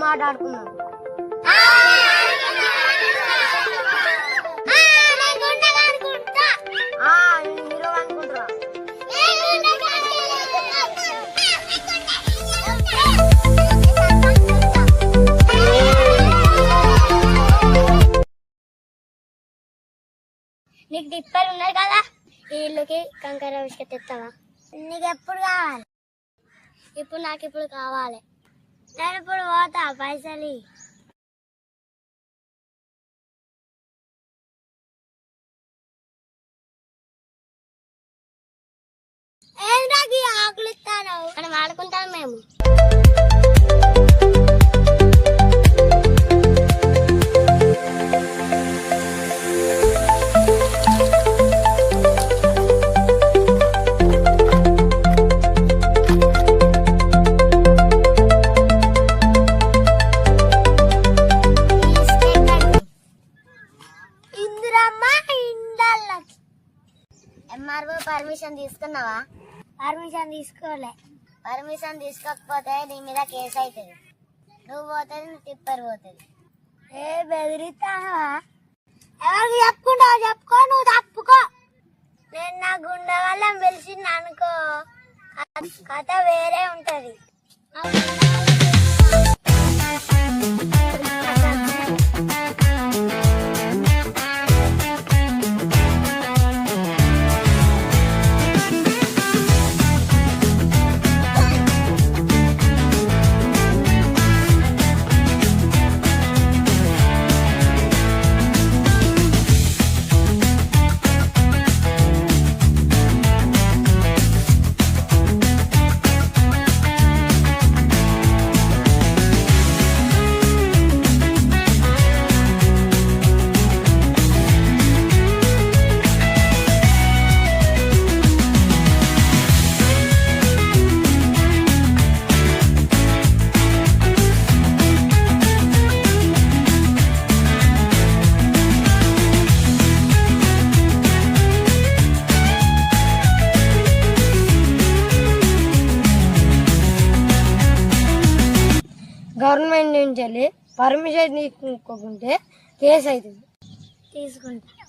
మాట్లాడుకున్నాం. హీరో అనుకుంటున్నా. నీకు తిప్పలు ఉన్నాయి కదా, ఇల్లుకి కంకర విసుక తెస్తావా? నీకు ఎప్పుడు కావాలి? ఇప్పుడు నాకు ఇప్పుడు కావాలి. నేను ఇప్పుడు పోతా, పైసలు ఏంటి ఆకులు ఇస్తాను మనం ఆడుకుంటాం మేము. ఎంఆర్ఓ పర్మిషన్ తీసుకున్నావా? పర్మిషన్ తీసుకోలే. పర్మిషన్ తీసుకోకపోతే నీ మీద కేసు అవుతుంది. నువ్వు పోతుంది, నీ టిప్పర్ పోతుంది. బెదిరిస్తావా? ఎవరికి చెప్పుకుంటావు చెప్పుకో, నువ్వు తప్పుకో. నేను నా గుండె వల్ల పిలిచింది అనుకో, కథ వేరే ఉంటది. గవర్నమెంట్ నుంచి వెళ్ళి పర్మిషన్ తీసుకోకుంటే కేసు అవుతుంది. తీసుకుంటా.